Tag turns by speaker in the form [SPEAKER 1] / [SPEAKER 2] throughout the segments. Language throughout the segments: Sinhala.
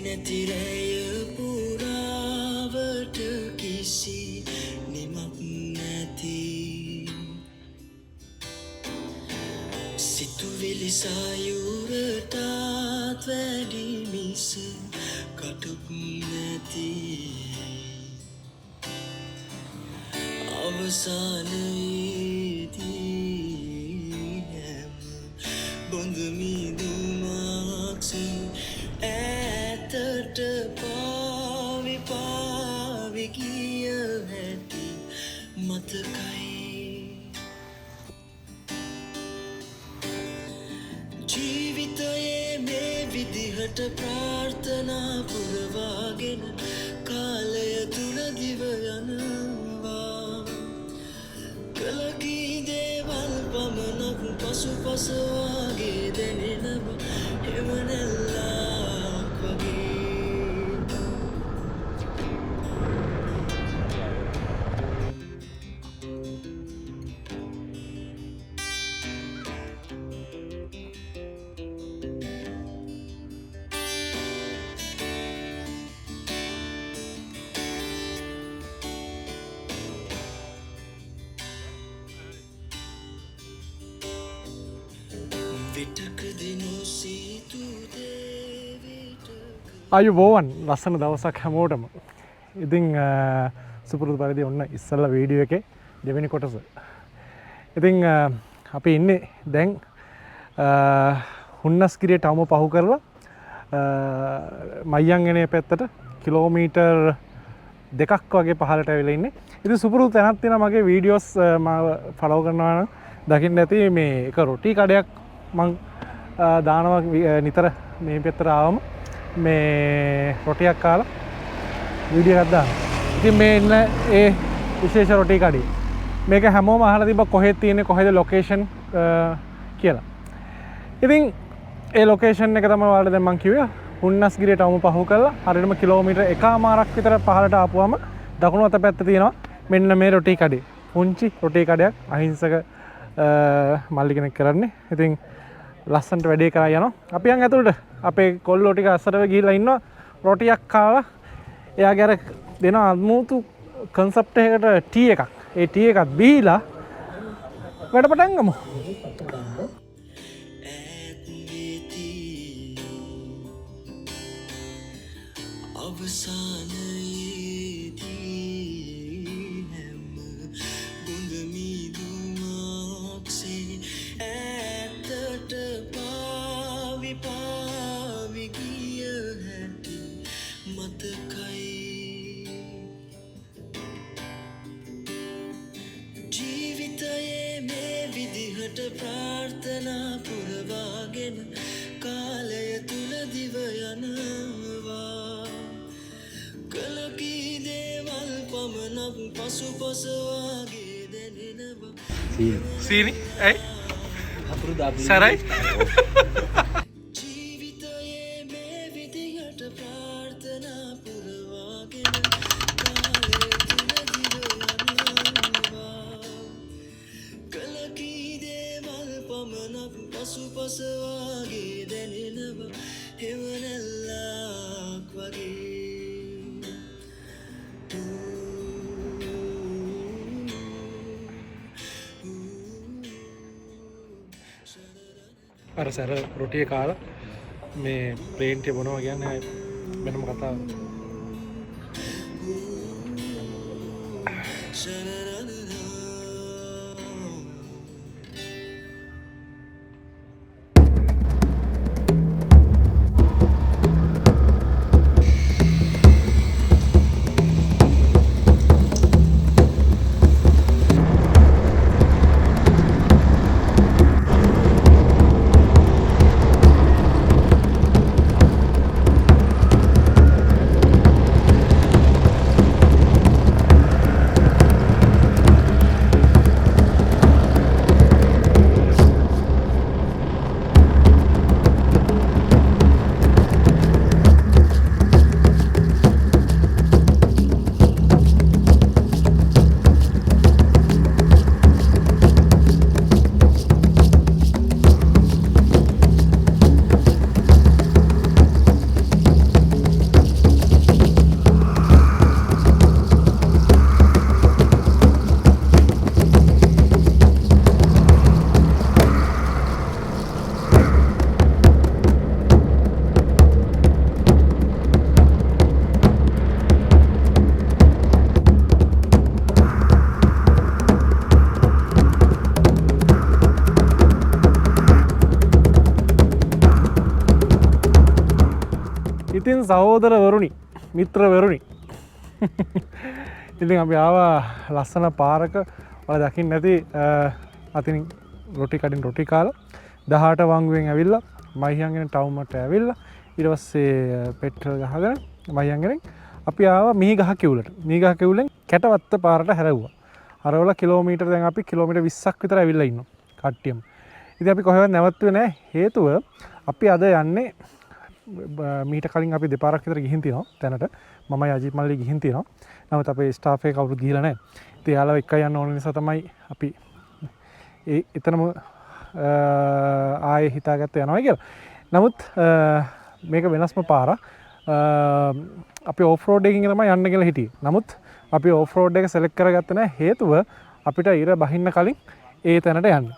[SPEAKER 1] නැතිරය පුරාවට කිසි නිමක් නැති සිතුවිලි සයුරටත් වැඩි මිස කටුක් නැති අවසානයේදී හැම බොඳ මිදුමක්සේ ඈතට පාවි පාවි ගිය හැටි මතකයි ජීවිතයේ මේ විදිහට ප්‍රාර්ථනා පුරවාගෙන කාලය තුල දිව යනවා කලකී දේවල් පමණක් පසුපස වාගේ දැනෙනවා හෙවණැල්ලක් වගේ
[SPEAKER 2] අයුබෝවන් ලස්සන දවසක් හැමෝටම. ඉතින් සුපුරුදු පරිදි ඔන්න ඉස්සෙල්ලා වීඩියෝ එකේ දෙවෙනි කොටස. ඉතින් අපි ඉන්නේ දැන් හුන්නස්ගිරිය ටවුම පහු කරලා මයංගනේ පැත්තට කිලෝමීටර් 2ක් වගේ පහළට ඇවිල්ලා ඉන්නේ. ඉතින් සුපුරුදු තැනක් තියෙනවා මගේ වීඩියෝස් මම ෆලෝ කරනවා නම් දකින්න ඇති මේ එක රොටි කඩයක් මං දානවා නිතර මේ පැත්තට ආවම මේ රොටියක් කාලා වීඩියෝ එකක් දානවා. ඉතින් මේ ඉන්න ඒ විශේෂ රොටි කඩේ මේක හැමෝම අහලා තිබ්බා කොහෙද තියෙන්නේ කොහෙද ලොකේෂන් කියලා. ඉතින් ඒ ලොකේෂන් එක තමයි ඔයාලට දැන් මං කිව්වේ හුන්නස්ගිරිය ටවුම පහු කරලා හරියටම කිලෝමීටර් 1මාරක් විතර පහළට ආපුවම දකුණු අත පැත්තේ තියෙනවා මෙන්න මේ රොටි කඩේ. පුංචි රොටි කඩයක් අහිංසක මල්ලි කෙනෙක් කරන්නේ. ඉතින් ලස්සන්ට වැඩේ කරා යනවා. අපි යන් ඇතුළට අපේ කොල්ලෝ ටික අස්සරව ගිහිල්ලා ඉන්නවා රොටියක් කාලා එයාගේ අර දෙන අමුතු කන්සෙප්ට් එකකට ටී එකක්. ඒ ටී එකක් බීලා වැඩ පටන් ගමු.
[SPEAKER 1] ප්‍රාර්ථනා පුරවාගෙන කාලය තුල දිව යනවා කලකී දේවල් පමණක් පසුපස වාගේ දැනෙනවා
[SPEAKER 2] සීනි ඇයි සරයි
[SPEAKER 1] ජීවිතයේ මේ විදිහට ප්‍රාර්ථනා පුරවාගෙන කාලය තුල දිව යනවා කලකී පමණක් පසුපස වාගේ දැනෙනවා හෙවණැල්ලක් වගේ
[SPEAKER 2] අර සැර රොටිය කාලා මේ ප්ලේන් එක බොනවා කියන්නේ වෙනම කතාවක්. ඉතින් සහෝදරවරුනි මිත්‍රවරුනි ඉතින් අපි ආවා ලස්සන පාරක ඔයාලා දකින්න නැති අතින් රොටි කඩින් රොටි කාලා 18 වංගුවෙන් ඇවිල්ලා මහියංගෙන ටවුමට ඇවිල්ලා ඊට පස්සේ පෙට්‍රල් ගහගෙන මහියංගෙන් අපි ආවා මිහිගහ කිව්ලට. මිහිගහ කිව්ලෙන් කැටවත්ත පාරට හැරෙව්වා. හරවලා කිලෝමීටර් දැන් අපි කිලෝමීටර් 20ක් විතර ඇවිල්ලා ඉන්නවා කට්ටියම. ඉතින් අපි කොහෙවත් නැවතුනේ නැහැ. හේතුව අපි අද යන්නේ මීට කලින් අපි දෙපාරක් විතර ගිහින් තිනවා තැනට. මමයි අජිත් මල්ලි ගිහින් තිනවා. නමුත් අපේ ස්ටාෆ් එක කවුරුත් ගිහිලා නැහැ. ඉතින් යාළුවා එකයි යන්න ඕන නිසා තමයි අපි එතනම ආයේ හිතාගත්ත යනවා කියලා. නමුත් මේක වෙනස්ම පාරක්. අපි ඔෆ් රෝඩ් එකකින් තමයි යන්න කියලා හිටියේ. නමුත් අපි ඔෆ් රෝඩ් එක සෙලෙක්ට් කරගත්තේ නැහැ. හේතුව අපිට ඉර බහින්න කලින් ඒ තැනට යන්න.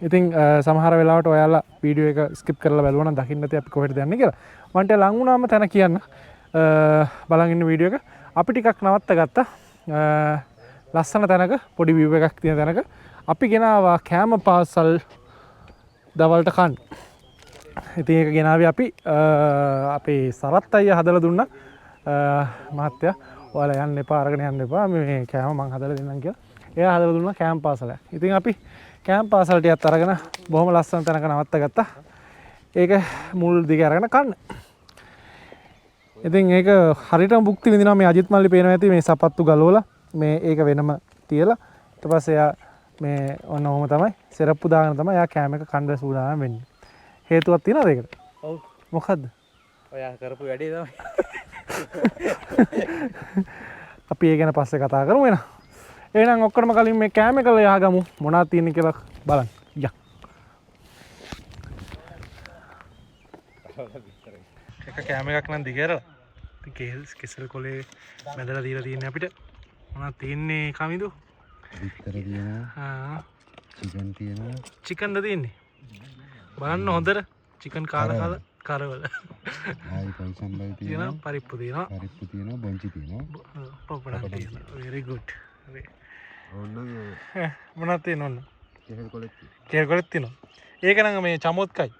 [SPEAKER 2] ඉතින් සමහර වෙලාවට ඔයාලා වීඩියෝ එක ස්කිප් කරලා බලුවා නම් දකින්න නැති අපි කොහෙටද යන්නේ කියලා. මන්ට ලඟ වුණාම තැන කියන්න. බලන් ඉන්න වීඩියෝ එක අපි ටිකක් නවත්ත ගත්තා. ලස්සන තැනක පොඩි view එකක් තියෙන තැනක අපි ගෙනාවා කෑම පාසල් දවල්ට කන්න. ඉතින් ඒක ගෙනාවේ අපි අපේ සරත් අයියා හදලා දුන්නා. මහත්තයා ඔයාලා යන්න එපා අරගෙන යන්න එපා මේ කෑම මං හදලා දෙන්නම් කියලා. එයා හදලා දුන්නා කෑම පාසලක්. ඉතින් අපි කෑම පාසල් ටිකත් අරගෙන බොහොම ලස්සන තැනක නවත්ත ගත්තා. ඒක මුල් දිග අරගෙන කන්න. ඉතින් ඒක හරියටම භුක්ති විඳිනවා. මේ අජිත් මල්ලි පේනවා ඇති මේ සපත්තු ගලවලා මේ ඒක වෙනම තියලා ඊට පස්සේ එයා මේ ඔන්න ඔහොම තමයි සෙරප්පු දාගෙන තමයි එයා කෑම එක කන්න සූදානම් වෙන්නේ. හේතුවක් තියෙනවද ඒකට? ඔව්. මොකද්ද? ඔයා කරපු වැඩේ තමයි. අපි ඒ ගැන පස්සේ කතා කරමු එහෙනම්. එහෙනම් ඔක්කොම කලින් මේ කෑම එක යහගමු මොනවද තියෙන්නේ කියලා බලන්න. යා. එක කෑම එකක් නම් දිගහැරලා. ඉතින් කෙසල් කොලේ මැදලා දීලා තියෙන්නේ අපිට. මොනවද තියෙන්නේ කමිදු? විතර තියෙනවා. චිකන් තියෙනවා. චිකන්ද තියෙන්නේ? බලන්න හොඳට. චිකන් කාලා කරවල. ආයි පයිසම්බයි තියෙනවා. පරිප්පු තියෙනවා. පරිප්පු තියෙනවා. බොන්චි තියෙනවා. පොපඩම් තියෙනවා. very good. ඔන්න මොනවද තියෙන්නේ ඔන්න? කේල් කොලෙත් තියෙනවා. ඒක නම් මේ චමොත්කයි.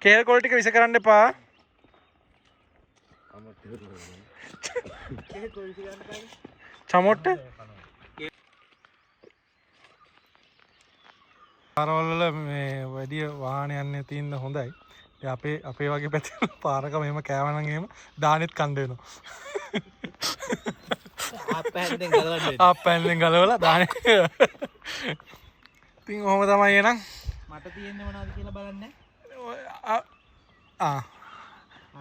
[SPEAKER 2] කේල් කොල ටික විස කරන්න එපා. චමොට්ට පාරවල මේ වැඩි වාහන යන්නේ තියෙන හොඳයි. අපේ වගේ පැත්තේ පාරක මෙහෙම කෑවනම් එහෙම දානෙත් කන්න වෙනවා. ආප්පැන්ෙන් ගලවලා දානේ. ඉතින් ඔහොම තමයි එහෙනම්. මට තියෙන්නේ මොනවද කියලා බලන්න.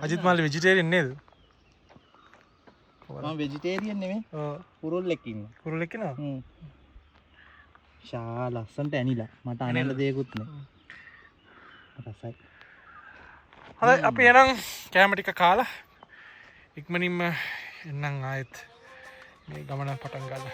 [SPEAKER 2] අජිත් මල්ලි වෙජිටේරියන් නේද? මම වෙජිටේරියන් නෙමෙයි. ඔව්. කුරුල්ලෙක් ඉන්නවා. කුරුල්ලෙක් ඉන්නවා? ෂා ලස්සනට ඇනිලා. මට අනන්න දෙයක්වත් නෑ. රසයි. හරි අපි එහෙනම් කෑම ටික කාලා ඉක්මනින්ම එන්නම් ආයෙත් මේ ගමන පටන් ගන්න.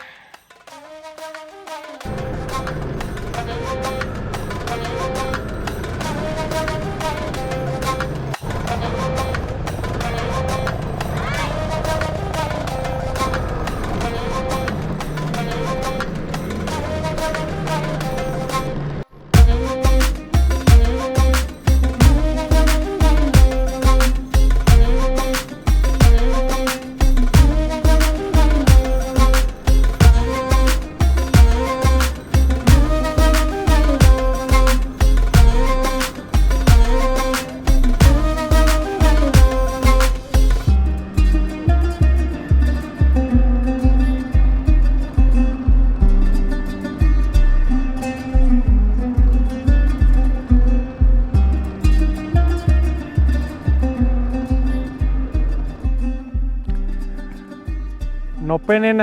[SPEAKER 2] නොපෙනෙන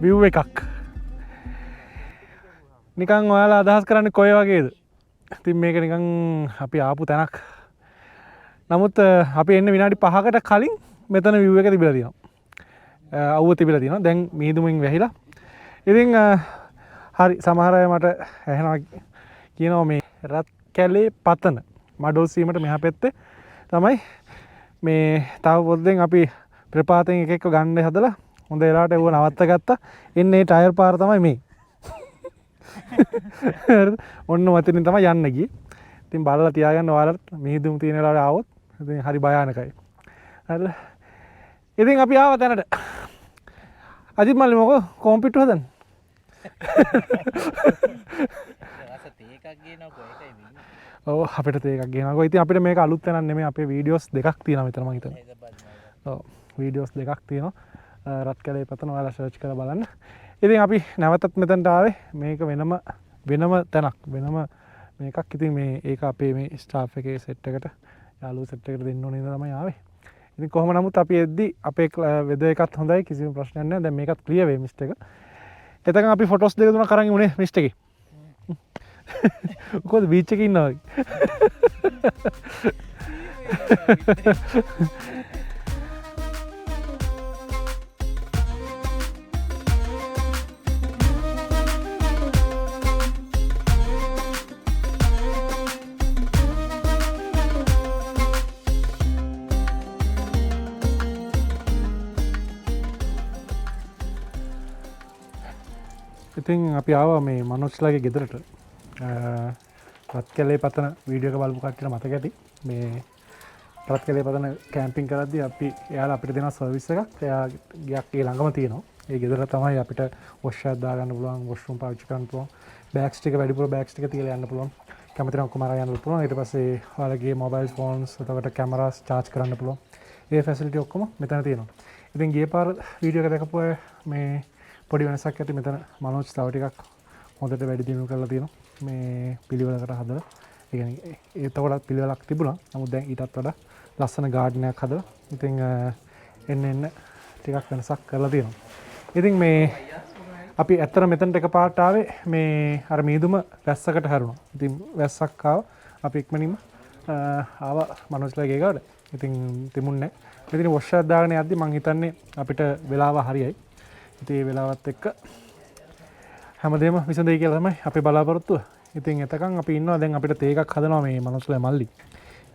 [SPEAKER 2] view එකක්. නිකන් ඔයාලා අදහස් කරන්නේ කොයි වගේද? ඉතින් මේක නිකන් අපි ආපු තැනක්. නමුත් අපි එන්න විනාඩි 5කට කලින් මෙතන view එක තිබිලා තියෙනවා. අවුව තිබිලා තියෙනවා. දැන් මීදුමින් වැහිලා. ඉතින් හරි සමහර අය මට ඇහෙනවා කියනවා මේ රත් කැලේ පතන මඩොල් සීමට මෙහා පැත්තේ තමයි මේ තව පොද්දෙන් අපි ප්‍රපාතෙන් එක එක ගන්න හදලා හොඳ වෙලාවට ඒව නවත්ත ගත්තා. එන්නේ ටයර් පාර තමයි මේ. ඔන්න වතින් තමයි යන්න ගියේ. ඉතින් බලලා තියාගන්න ඔයාලට මිහිදුම් තියෙන වෙලාවට ආවොත් ඉතින් හරි භයානකයි. හරිද? ඉතින් අපි ආව තැනට. අජිත් මල්ලි මොකෝ කොම්පියුටර් හදන්න. ඔව් අපිට තේ එකක් ගෙනනවා. ඉතින් අපිට මේක අලුත් තැනක් නෙමෙයි. අපේ වීඩියෝස් දෙකක් තියෙනවා මෙතන මම හිතන්නේ. ඔව් වීඩියෝස් දෙකක් තියෙනවා. රත් කැලේ පතන ඔයාලා සර්ච් කරලා බලන්න. ඉතින් අපි නැවතත් මෙතනට ආවේ. මේක වෙනම තැනක්. වෙනම මේකක්. ඉතින් මේ ඒක අපේ මේ ස්ටාෆ් එකේ සෙට් එකට යාළුවෝ සෙට් එකට දෙන්න ඕනේ නේද තමයි ආවේ. ඉතින් කොහොම නමුත් අපි එද්දි අපේ වෙදර් එකත් හොඳයි කිසිම ප්‍රශ්නයක් නැහැ. දැන් මේකත් ක්ලියර් වෙයි මිස්ට් එක. එතකන් අපි ෆොටෝස් දෙක තුනක් අරන් උනේ මිස්ට් එකේ. කොහොමද බීච් එකේ ඉන්නවා වගේ. ඉතින් අපි ආවා මේ මනෝජ්ලාගේ ගෙදරට. රත් කැලේ පතන වීඩියෝ එක බලපු කට්ටියට මතක ඇති. මේ රත් කැලේ පතන කැම්පින් කරද්දී අපි එයාලා අපිට දෙන සර්විස් එකක්. එයා ගයක් ඒ ළඟම තියෙනවා. ඒ ගෙදර තමයි අපිට වොෂ් එකක් දාගන්න පුළුවන්, වොෂ්රූම් පාවිච්චි කරන්න පුළුවන්. බෑග්ස් ටික වැඩිපුර බෑග්ස් ටික තියලා යන්න පුළුවන්. කැමති නම් ඔක්කොම අරන් යන්න පුළුවන්. ඊට පස්සේ ඔයාලගේ මොබයිල් ෆෝන්ස් එතකොට කැමරාස් charge කරන්න පුළුවන්. ඒ ෆැසිලිටි ඔක්කොම මෙතන තියෙනවා. ඉතින් ගිය පාර වීඩියෝ එක දැකපුවා මේ පොඩි වෙනසක් ඇති. මෙතන මනෝජ් තව ටිකක් හොඳට වැඩි දියුණු කරලා තියෙනවා. මේ පිළිවෙලකට හදලා. ඒ කියන්නේ ඒතකොටත් පිළිවෙලක් තිබුණා. නමුත් දැන් ඊටත් වඩා ලස්සන ගාඩන් එකක් හදලා. ඉතින් එන්න ටිකක් වෙනසක් කරලා තියෙනවා. ඉතින් මේ අපි ඇත්තට මෙතනට එකපාරට ආවේ මේ අර මීදුම වැස්සකට හැරුණා. ඉතින් වැස්සක් ආව. අපි ඉක්මනින්ම ආවා මනෝජ්ලාගේ ගාවට. ඉතින් තිමුන්නේ නැහැ. ඉතින් වොෂ් එකක් දාගෙන යද්දි මං හිතන්නේ අපිට වෙලාව හරියයි. ඉතින් ඒ වෙලාවත් එක්ක හැමදේම විසඳෙයි කියලා තමයි අපේ බලාපොරොත්තුව. ඉතින් එතකන් අපි ඉන්නවා දැන් අපිට තේ එකක් හදනවා මේ මනෝජ්ලා මල්ලි.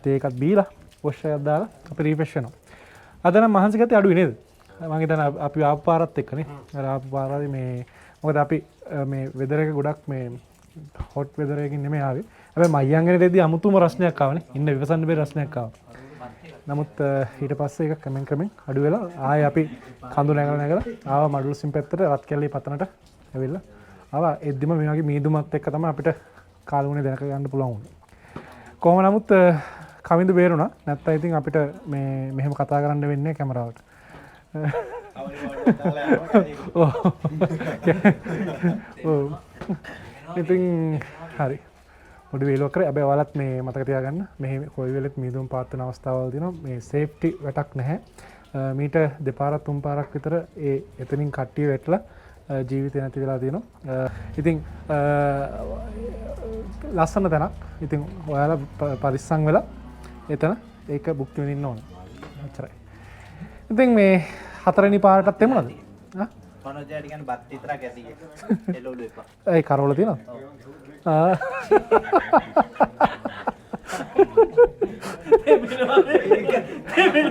[SPEAKER 2] තේ එකක් බීලා වොෂ් එකක් දාලා අපි රීෆ්‍රෙෂ් වෙනවා. අද නම් මහන්සි ගත්තේ අඩුයි නේද? මම හිතන්නේ අපි ආපු පාරත් එක්කනේ. අර ආපු පාරයි මේ මොකද අපි මේ වෙදර් එක ගොඩක් මේ හොට් වෙදර් එකකින් නෙමෙයි ආවේ. හැබැයි මයංගනේදී අමුතුම රස්නයක් ආවනේ. ඉන්න විවසන්න බැරි රස්නයක් ආවා. නමුත් ඊට පස්සේ ඒක ක්‍රමෙන් අඩු වෙලා ආයේ අපි කඳු නැගලා ආවා මඩුල්සින් පැත්තට රත් කැලේ පතනට ඇවිල්ලා ආවා. එද්දිම මේ වගේ මීදුමත් එක්ක තමයි අපිට කාලුනේ දැනක ගන්න පුළුවන් වුණේ. කොහොම නමුත් කවිඳු බේරුණා. නැත්නම් ඉතින් අපිට මේ මෙහෙම කතා කරන්න වෙන්නේ කැමරාවට. ඉතින් හරි. පොඩි වේලුවක් කරේ. හැබැයි ඔයාලත් මේ මතක තියාගන්න මේ කොයි වෙලෙත් මීදුම් පාත් වෙන අවස්ථාවල් තියෙනවා. මේ සේෆ්ටි වැටක් නැහැ. මීට දෙපාරක් තුන් පාරක් විතර ඒ එතනින් කට්ටිය වැටලා ජීවිතේ නැති වෙලා තියෙනවා. ඉතින් ලස්සන තැනක්. ඉතින් ඔයාලා පරිස්සම් වෙලා එතන ඒක භුක්ති විඳින්න ඕන. එච්චරයි. ඉතින් මේ හතරවෙනි පාරටත් එමුණද?
[SPEAKER 3] මනෝජයට කියන්නේ බත් විතරක් ඇති. එළවලු එපා.
[SPEAKER 2] ඒ කරවල තියෙනවද?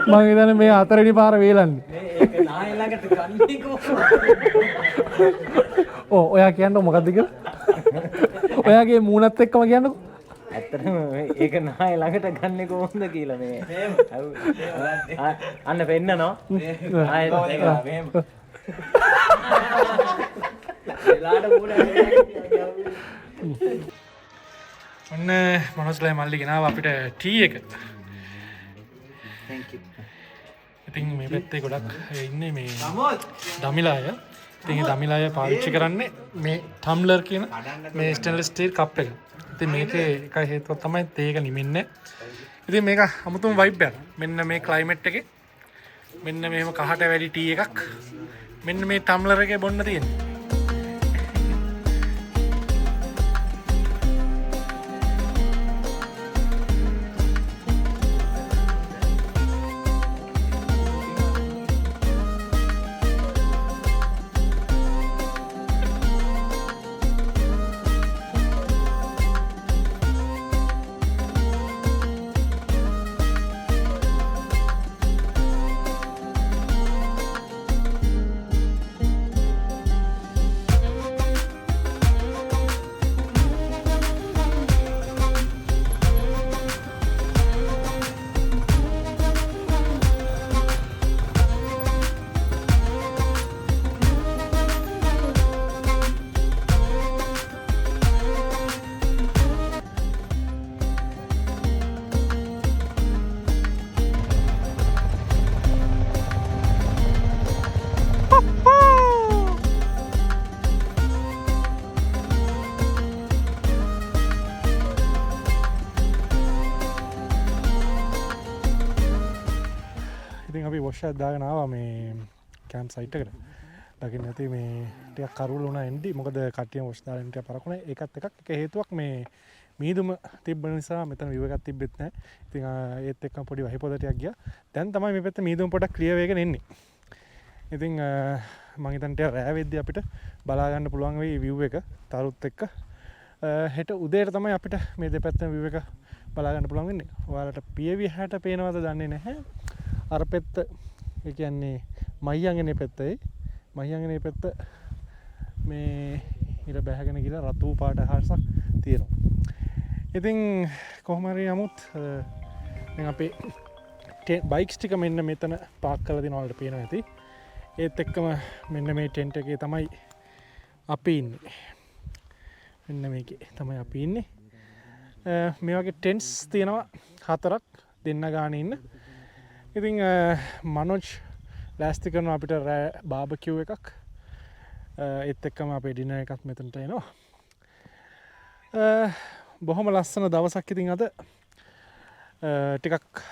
[SPEAKER 2] මම හිතන්නේ මේ හතරවෙනි පාර වේලන්නේ.
[SPEAKER 3] මේක නාය ළඟට ගන්නේ කොහොමද?
[SPEAKER 2] ඔයා කියන්නේ මොකද්ද කියලා? ඔයාගේ මූණත් එක්කම කියන්නකෝ.
[SPEAKER 3] ඇත්තටම ඒක නාය ළඟට ගන්නේ කොහොමද කියලා මේ. අන්න පෙන්නනවා. ආයෙත් මෙහෙම.
[SPEAKER 2] ඔන්න මනෝජ්ලා මල්ලි ගෙනාව අපිට ටී එක. ඉතින් මේ පැත්තේ ගොඩක් ඉන්නේ මේ දමිලාය. ඉතින් මේ දමිලාය පාවිච්චි කරන්නේ මේ ටම්ලර් කියන මේ ස්ටේන්ලස් ස්ටීල් කප් එක. ඉතින් මේකේ එකයි හේතුව තමයි තේ එක නිමින්නේ. ඉතින් මේක අමුතුම වයිබ් එකක්. මෙන්න මේ ක්ලයිමේට් එකේ මෙන්න මෙහෙම කහට වැඩි ටී එකක් මෙන්න මේ ටම්ලර් එකේ බොන්න තියෙනවා. ඉතින් අපි වොෂ් එකක් දාගෙන ආවා මේ කැම්ප් සයිට් එකට. දකින්න ඇති මේ ටිකක් කරුළු වුණා එන්ඩි. මොකද කට්ටියම වොෂ් දාලා ටිකක් පරකුණා. ඒකත් එක හේතුවක් මේ මීදුම තිබ්බ නිසා මෙතන view එකක් තිබෙත් නැහැ. ඉතින් ඒත් එක්කම පොඩි වහිපොද ටිකක් ගියා. දැන් තමයි මේ පැත්තේ මීදුම පොඩක් ක්ලියර් වෙගෙන එන්නේ. ඉතින් මම හිතන්නේ ටික රෑ වෙද්දී අපිට බලා ගන්න පුළුවන් වෙයි view එක තරුත් එක්ක. හෙට උදේට තමයි අපිට මේ දෙපැත්තම view එක බලා ගන්න පුළුවන් වෙන්නේ. ඔයාලට පියවි හැට පේනවද දන්නේ නැහැ. අර පැත්ත ඒ කියන්නේ මහියංගනේ පැත්තේ මහියංගනේ පැත්ත මේ ඉර බැහැගෙන ගිහලා රතු පාට හරසක් තියෙනවා. ඉතින් කොහොම හරි නමුත් දැන් අපේ බයික්ස් ටික මෙන්න මෙතන පාක් කරලා තියෙනවා වලට පේනවා ඇති. ඒත් එක්කම මෙන්න මේ ටෙන්ට් එකේ තමයි අපි ඉන්නේ. මෙන්න මේකේ තමයි අපි ඉන්නේ. මේ වගේ ටෙන්ට්ස් තියෙනවා 4ක් දෙන්න ගානේ ඉන්න. ඉතින් මනෝජ් ලෑස්ති කරනවා අපිට බාබකියු එකක්. ඒත් එක්කම අපේ ඩිනර් එකත් මෙතනට එනවා. බොහොම ලස්සන දවසක් ඉතින් අද. ටිකක්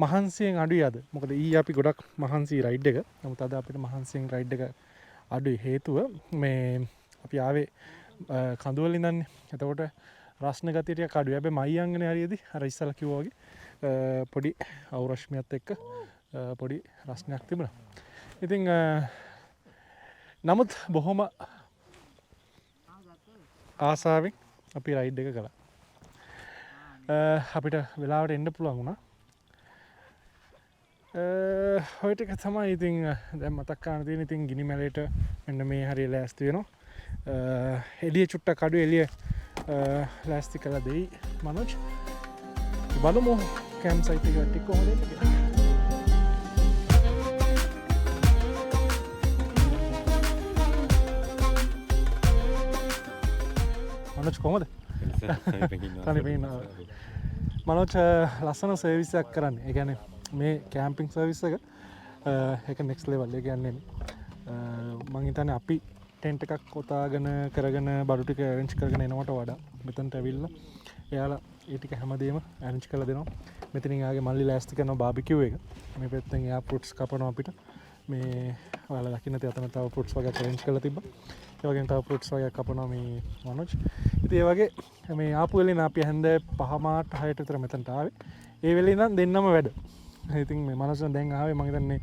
[SPEAKER 2] මහන්සියෙන් අඩුයි අද. මොකද ඊයේ අපි ගොඩක් මහන්සි රයිඩ් එක. නමුත් අද අපිට මහන්සියෙන් රයිඩ් එක අඩුයි. හේතුව මේ අපි ආවේ කඳුවල ඉඳන්නේ. එතකොට රස්න ගතිය ටිකක් අඩුයි. හැබැයි මහියංගනේ හරියදී අර ඉස්සලා කිව්වා වගේ පොඩි අවුරශ්මියත් එක්ක පොඩි රස්නයක් තිබුණා. ඉතින් නමුත් බොහොම ආසාවෙන් අපි රයිඩ් එක කළා. අපිට වෙලාවට එන්න පුළුවන් වුණා. ඔය ටික තමයි ඉතින් දැන් මතක් කරන්න තියෙන. ඉතින් ගිනි මැලේට මෙන්න මේ හරිය ලෑස්ති වෙනවා. එළිය චුට්ටක් අඩු එළිය ලෑස්ති කළා දෙයි මනෝජ්. බලමු කැම්ප් සයිට් එක ටික කොහොමද එන්නේ කියලා. මනෝජ් කොහොමද? මනෝජ් ලස්සන සර්විස් එකක් කරන්නේ. ඒ කියන්නේ මේ කැම්පින් සර්විස් එක ඒක නෙක්ස්ට් ලෙවල්. ඒ කියන්නේ මම හිතන්නේ අපි ටෙන්ට් එකක් කොතාගෙන කරගෙන බඩු ටික ඇරේන්ජ් කරගෙන එනවට වඩා මෙතනට ඇවිල්ලා එයාලා ඒ ටික හැමදේම ඇරේන්ජ් කරලා දෙනවා. මෙතනින් ආගේ මල්ලි ලෑස්ති කරනවා බාබිකියු එක. මේ පැත්තෙන් එයා ෆෘට්ස් කපනවා අපිට. මේ ඔයාලා දකින්න තියෙන තව ෆෘට්ස් වගේ ඇරේන්ජ් කරලා තිබ්බා. ඒ වගේම තව ෆෘට්ස් වගේ කපනවා මේ මනෝජ්. ඉතින් ඒ වගේ මේ ආපු වෙලේ අපි හැන්දෑ 5:00-6ට විතර මෙතනට ආවේ. ඒ වෙලේ ඉඳන් දෙන්නම වැඩ. ඉතින් මේ මනෝජ් දැන් ආවේ මම හිතන්නේ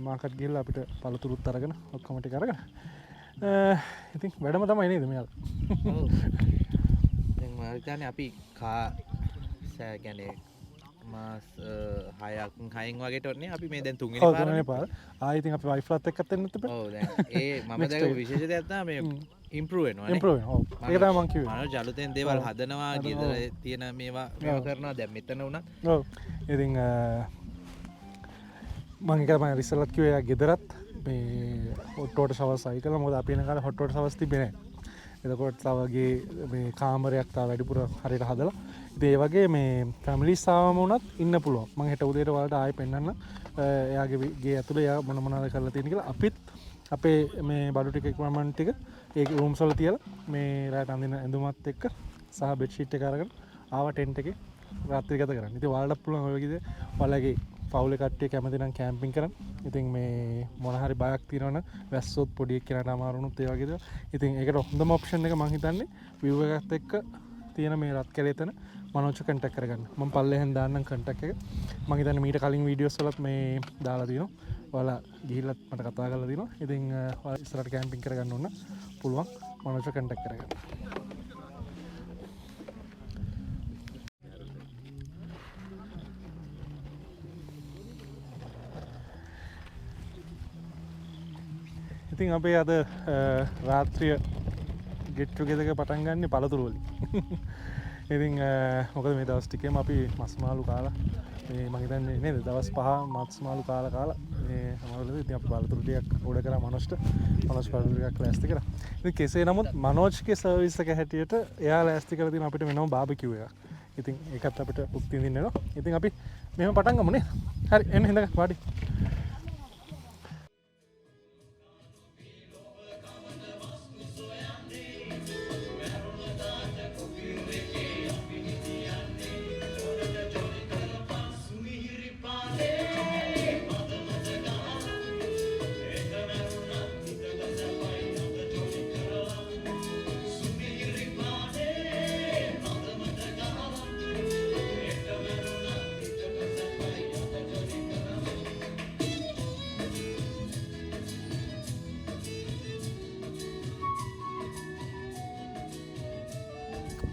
[SPEAKER 2] මාකට් ගිහලා අපිට පළතුරුත් අරගෙන ඔක්කොම ටික අරගෙන. ඉතින් වැඩම තමයි නේද මෙයාලා.
[SPEAKER 4] ඔව්. දැන් මම හිතන්නේ අපි කියන්නේ මාස් 6න් වගේට වන්නේ අපි මේ දැන් තුන්වෙනි පාර.
[SPEAKER 2] ඔව් තුන්වෙනි පාර. ආයෙ ඉතින් අපි වයිෆ්ලත් එක්කත් එන්නත් එපා.
[SPEAKER 4] ඔව් දැන් මම දැන් විශේෂ දෙයක් තමයි මේ ඉම්ප්‍රූව් වෙනවා නේ.
[SPEAKER 2] ඉම්ප්‍රූව් වෙනවා. ඔව්. ඒක තමයි මම කිව්වේ.
[SPEAKER 4] මනෝජ් අලුතෙන් දේවල් හදනවා ගෙදර තියෙන මේවා කරනවා දැන් මෙතන උනත්.
[SPEAKER 2] ඔව්. ඉතින් මම ඒක තමයි ඉස්සෙල්ලත් කිව්වේ එයා ගෙදරත් මේ හොට් වෝටර් ෂවර්ස් ආයි කළා. මොකද අපි එන කාලේ හොට් වෝටර් ෂවර්ස් තිබ්බේ නැහැ. එතකොට තවගේ මේ කාමරයක් තව වැඩිපුර හරියට හදලා. ඉතින් ඒ වගේ මේ ෆැමිලිස් ආවම වුණත් ඉන්න පුළුවන්. මම හෙට උදේට ඔයාලට ආයෙ පෙන්නන්න. එයාගේ ගේ ඇතුලේ එයා මොන මොනවද කරලා තියෙන කියලා. අපිත් අපේ මේ බඩු ටික ඉක්මනට ටික ඒ රූම්ස් වල තියලා මේ රාත් අඳින ඇඳුමත් එක්ක සහ බෙඩ් ෂීට් එක අරගෙන ආවා ටෙන්ට් එකේ රාත්‍රී ගත කරන්න. ඉතින් ඔයාලට පුළුවන් ඔය විදිහට ඔයාලගේ පවුලේ කට්ටිය කැමති නම් කැම්පින් කරන්න. ඉතින් මේ මොන හරි බයක් තියෙනවනම් වැස්සොත් පොඩි එක්කෙනාට අමාරු වුණොත් ඒ වගේ දේවල්. ඉතින් ඒකට හොඳම ඔප්ෂන් එක මම හිතන්නේ view එකත් එක්ක තියෙන මේ රත් කැලේ තන මනෝජ් කන්ටැක්ට් කරගන්න. මම පල්ලෙහෙන් දාන්නම් කන්ටැක්ට් එක. මම හිතන්නේ මීට කලින් වීඩියෝස් වලත් මේ දාලා තියෙනවා. ඔයාලා ගිහිල්ලත් මට කතා කරලා තියෙනවා. ඉතින් ඔයාලා ඉස්සරහට කැම්පින් කරගන්න ඕන පුළුවන් මනෝජ් කන්ටැක්ට් කරගන්න. ඉතින් අපේ අද රාත්‍රිය ගෙට් ටුගෙදර් එක පටන් ගන්න පළතුරු වලින්. ඉතින් මොකද මේ දවස් ටිකේම අපි මස් මාළු කාලා මේ මම හිතන්නේ නේද දවස් 5 මස් මාළු කාලා මේ සමහරවිට ඉතින් අපි පළතුරු ටිකක් ඕඩර් කරා මනෝජ්ට. මනෝජ් පළතුරු ටිකක් ලෑස්ති කරා. ඉතින් කෙසේ නමුත් මනෝජ්ගේ සර්විස් එක හැටියට එයා ලෑස්ති කරලා තියෙන අපිට වෙනම බාබකියු එකක්. ඉතින් ඒකත් අපිට උක්ති විඳින්න වෙනවා. ඉතින් අපි මෙහෙම පටන් ගමු නේ. හරි එන්න හිඳගන්න වාඩි.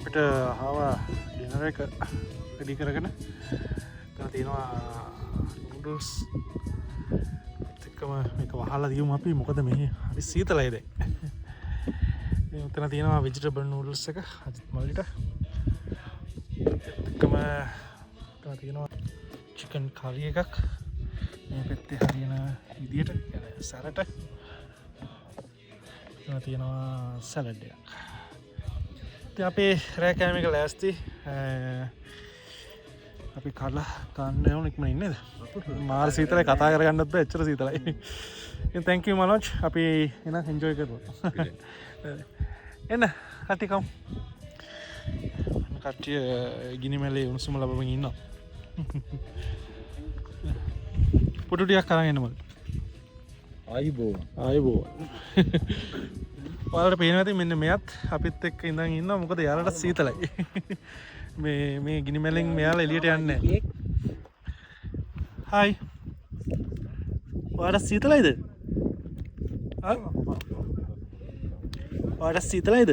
[SPEAKER 2] අපිට ආවා ඩිනර් එක රෙඩි කරගෙන තන තියෙනවා නූඩල්ස් එක්කම මේක වහලා දියුම අපි මොකද මේ හරි සීතලයි දැන් මේ උතන තියෙනවා ভেජිටබල් නූඩල්ස් එක අදිත් මල්ලිට එක්කම උතන තියෙනවා චිකන් කරි එකක් මේ පැත්තේ හරියන විදියට يعني සැලඩ් උතන තියෙනවා සැලඩ් එකක් ඉතින් අපේ රෑ කෑම එක ලෑස්ති අපි කඩලා ගන්න ඕන ඉක්මන ඉන්නේද මාර සීතලයි කතා කරගන්නත් බෑ එච්චර සීතලයි ඉතින් thank you මනෝජ් අපි එන එන්ජොයි කරමු එන්න කට්ටිය කට්ටිය ගිනිමැලේ උණුසුම ලබමින් ඉන්නවා පොඩු ටිකක් අරන් එන්න මල් ආයිබෝ ඔයාලට පේනවා ඇති මෙන්න මෙයත් අපිත් එක්ක ඉඳන් ඉන්නවා මොකද යාලට සීතලයි මේ ගිනිමැලෙන් මෙයාලා එළියට යන්නේ නැහැ හායි ඔයාලට සීතලයිද ඔයාලට සීතලයිද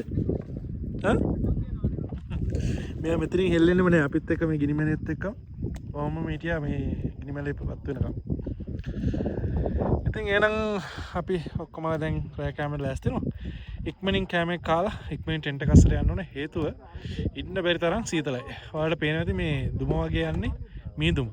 [SPEAKER 2] මෙයා මෙතනින් හෙල්ලෙන්නෙම නෑ අපිත් එක්ක මේ ගිනිමැලෙත් එක්ක ඔහොම හිටියා මේ ගිනිමැලේ පත් වෙනකම් ඉතින් එහෙනම් අපි ඔක්කොම දැන් රෑ කෑමට ලෑස්ති වෙනවා ඉක්මනින් කෑමක් කාලා ඉක්මනින් ටෙන්ට් එක අස්සට යන්න ඕනේ හේතුව ඉන්න බැරි තරම් සීතලයි ඔයාලට පේනවා ඇති මේ දුම වගේ යන්නේ මීදුම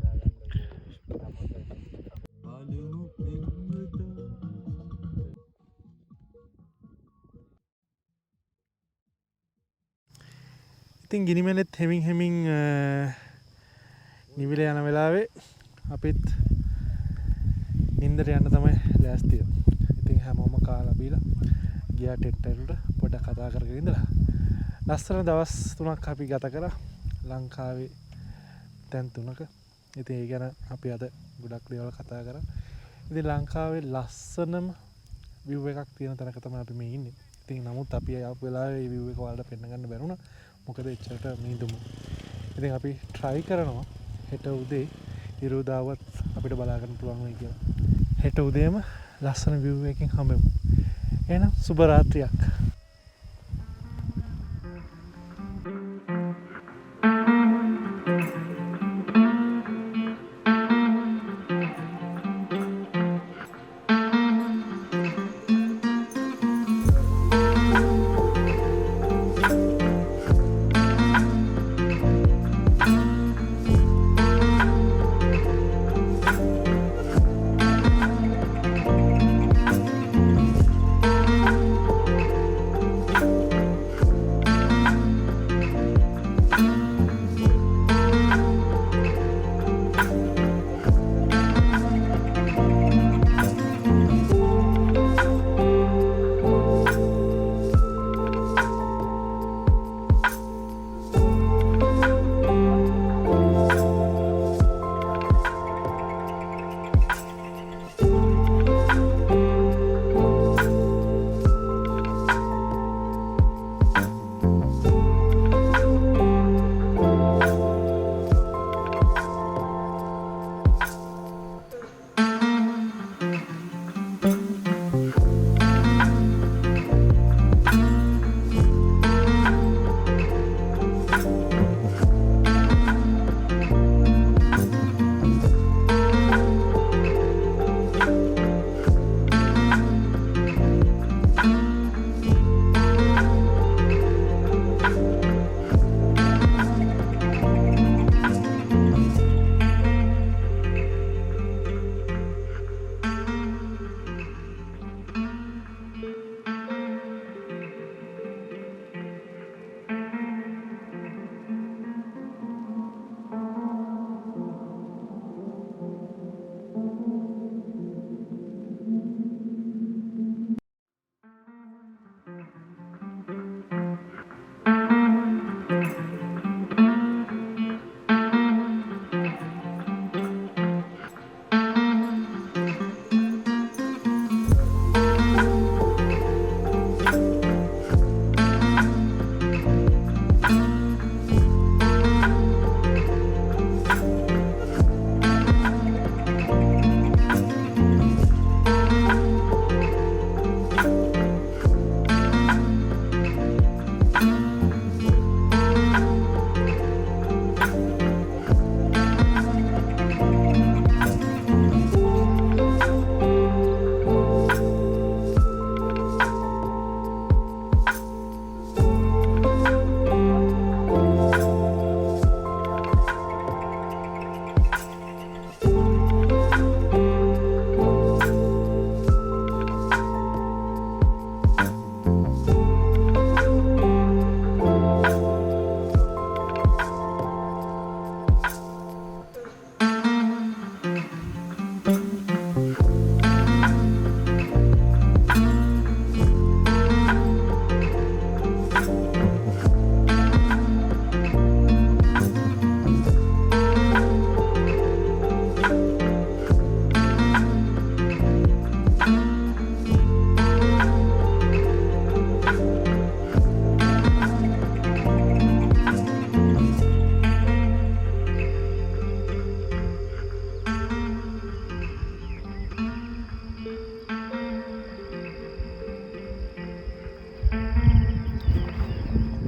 [SPEAKER 2] ඉතින් ගිනිමැලෙත් හෙමින් නිවිල යන වෙලාවේ අපිත් නින්දට යන්න තමයි ලෑස්තිය ඉතින් හැමෝම කාලා බීලා ගියා ටෙන්ට් එකට පොඩ්ඩක් කතා කරගෙන ඉඳලා ලස්සන දවස් 3ක් අපි ගත කරා ලංකාවේ තැන් 3ක ඉතින් ඒ ගැන අපි අද ගොඩක් දේවල් කතා කරා ඉතින් ලංකාවේ ලස්සනම view එකක් තියෙන තැනක තමයි අපි මේ ඉන්නේ ඉතින් නමුත් අපි ආපු වෙලාවේ මේ view එක වලට පෙන්න ගන්න බැරුණා මොකද එච්චරට මීදුම ඉතින් අපි try කරනවා හෙට උදේ ඉරුදාවත් අපිට බලා ගන්න පුළුවන් වෙයි කියලා හෙට උදේම ලස්සන view එකකින් හම්බෙමු එහෙනම් සුබ රාත්‍රියක්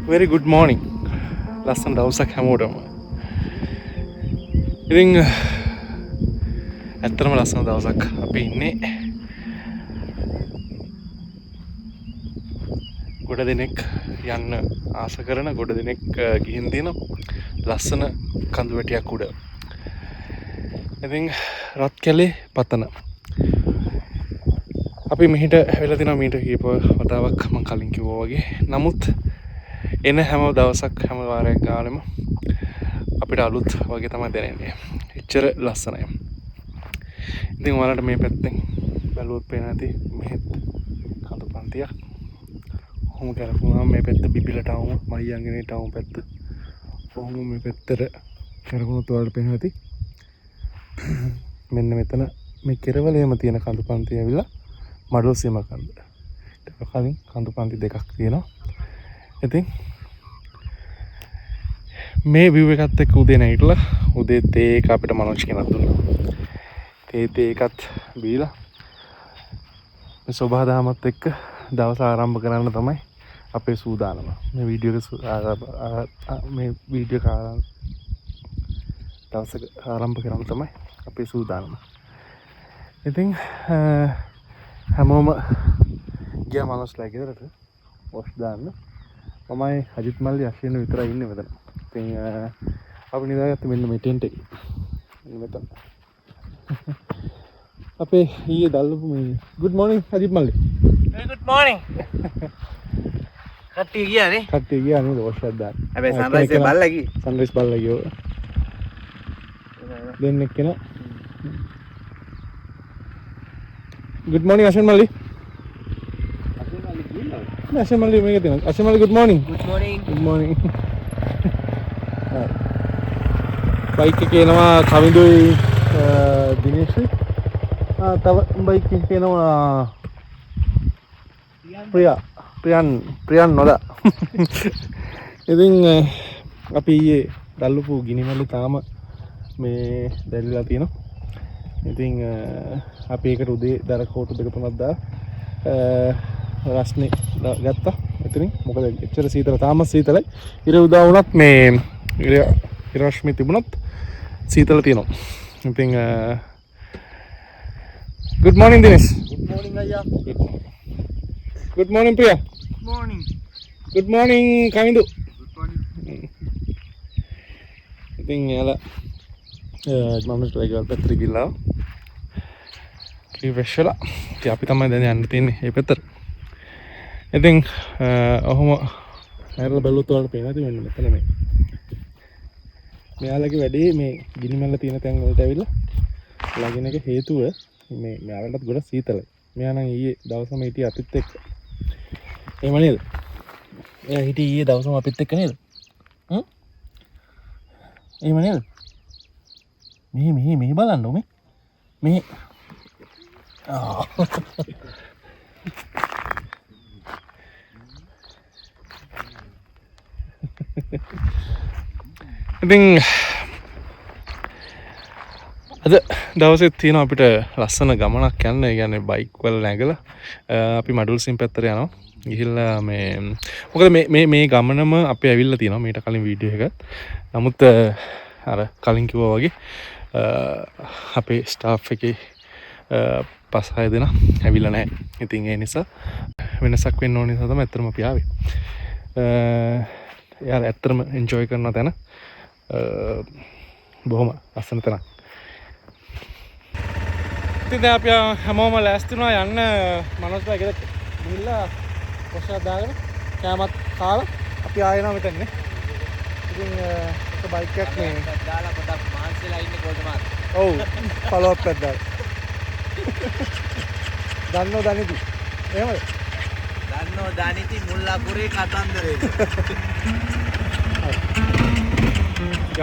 [SPEAKER 2] very good morning. ලස්සන දවසක් හැමෝටම. ඉතින් ඇත්තටම ලස්සන දවසක් අපි ඉන්නේ. ගොඩ දෙනෙක් යන්න ආස කරන ගොඩ දෙනෙක් ගිහින් තියෙන ලස්සන කඳු වැටියක් උඩ. ඉතින් රත් කැලේ පතන. අපි මෙහිට ඇවිල්ලා තිනවා මීට කීප වතාවක් මම කලින් කිව්වා වගේ. නමුත් එන හැම දවසක් හැම වාරයක් ගානෙම අපිට අලුත් වගේ තමයි දැනෙන්නේ. එච්චර ලස්සනයි. ඉතින් ඔයාලට මේ පැත්තෙන් බැලුවොත් පේන ඇති මෙහෙත් කඳු පන්තියක්. ඔහොම කරපුවාම මේ පැත්ත බිබිල ටවුම, මහියංගනේ ටවුම පැත්ත. ඔහොම මේ පැත්තට කරපුවොත් ඔයාලට පේන ඇති. මෙන්න මෙතන මේ කෙරවලේම තියෙන කඳු පන්තිය ඇවිල්ලා මඩුල් සීම කන්ද. ඊට කලින් කඳු පන්ති දෙකක් තියෙනවා. ඉතින් මේ view එකත් එක්ක උදේ නැගිටලා උදේ තේ එක අපිට මනෝජ් කෙනෙක් දුන්නා. තේ එකත් බීලා මේ සෝභාදාමත් එක්ක දවස ආරම්භ කරන්න තමයි අපේ සූදානම. මේ වීඩියෝ එක දවසක ආරම්භ කරන්න තමයි අපේ සූදානම. ඉතින් හැමෝම ගියා මනෝජ්ලා ගෙදරට වොෂ් දාන්න. මමයි අජිත් මල්ලි අශ්වින විතරයි ඉන්නේ මෙතන. ඉතින් අපි නිදාගත්ත මෙන්න මේ ටෙන්ට් එකේ. මෙතන. අපේ ඊයේ දැල්ලපු මේ good morning අජිත් මල්ලි.
[SPEAKER 3] very good morning. කට්ටිය ගියානේ.
[SPEAKER 2] කට්ටිය ගියා නේද වොෂ් එකක් දාන්න.
[SPEAKER 3] හැබැයි සන්රයිස් එක බලලා ගියේ.
[SPEAKER 2] සන්රයිස් බලලා ගියෝ. දෙන්නෙක් කෙනා. good morning අශ්වින මල්ලි. Ashamali මේක තියෙනවා. Ashamali good morning.
[SPEAKER 3] good morning.
[SPEAKER 2] good morning. Bike එකේ එනවා කවිඳුයි දිනේෂ්යි. තව බයික් එකේ එනවා ප්‍රියන් නොදා. ඉතින් අපි ඊයේ දැල්ලපු ගිනිමැලි තාම මේ දැල්ලා තියෙනවා. ඉතින් අපි ඒකට උදේ දර කෝටු දෙක තුනක් දාලා රස්නේ ගත්තා. එතනින් මොකද එච්චර සීතල තාම සීතලයි. ඉර උදා වුණත් මේ ඉර රශ්මි තිබුණත් සීතල තියෙනවා. ඉතින් good morning Dinesh.
[SPEAKER 3] good morning අයියා.
[SPEAKER 2] good morning Priya.
[SPEAKER 3] good morning.
[SPEAKER 2] good morning Kamindu.
[SPEAKER 3] good morning.
[SPEAKER 2] ඉතින් යාලා මම ට්‍රයිගල් පැත්තට ගිහලා රිෆ්‍රෙෂ් වෙලා ඉතින් අපි තමයි දැන් යන්න තියෙන්නේ මේ පැත්තට. ඉතින් ඔහොම හැරලා බැලුවොත් වලට පේනවා ඉතින් මෙන්න මෙතන මේ මෙයාලගේ වැඩේ මේ ගිනිමැල්ල තියෙන තැන් වලට ඇවිල්ලා ලගින එක හේතුව මේ මෙයාලටත් ගොඩක් සීතලයි. මෙයා නම් ඊයේ දවසම හිටියේ අපිත් එක්ක. එහෙම නේද? එයා හිටියේ ඊයේ දවසම අපිත් එක්ක නේද? එහෙම නේද? මෙහි බලන්න ඔමේ. මෙහි ඉතින් අද දවසේ තියෙන අපිට ලස්සන ගමනක් යන්න. ඒ කියන්නේ බයික් වල නැගලා අපි මඩුල්සින් පැත්තට යනවා. ගිහිල්ලා මේ මොකද මේ ගමනම අපි ඇවිල්ලා තියෙනවා මීට කලින් වීඩියෝ එකත්. නමුත් අර කලින් කිව්වා වගේ අපේ ස්ටාෆ් එකේ 5-6 දෙනා ඇවිල්ලා නැහැ. ඉතින් ඒ නිසා වෙනසක් වෙන්න ඕන නිසා තමයි ඇත්තටම අපි ආවේ. එයාලා ඇත්තටම එන්ජොයි කරන තැන බොහොම ලස්සන තැනක්. ඉතින් දැන් අපි හැමෝම ලෑස්ති වුණා යන්න මනෝජ්ලා ගෙදරට. ගිහිල්ලා කොෂා දාගෙන කෑමත් කාලා අපි ආයෙනවා මෙතන නේ. ඉතින් එක බයික් එකක් මේ
[SPEAKER 3] දාලා පොඩක් මාන්සිලා ඉන්නේ කොල්ද මාත්.
[SPEAKER 2] ඔව් ෆලෝ අප් එකක් දාලා. දන්නෝ දනිති. එහෙමද?
[SPEAKER 3] දන්නෝ දනිති මුල්ලාපුරේ කතන්දරේ.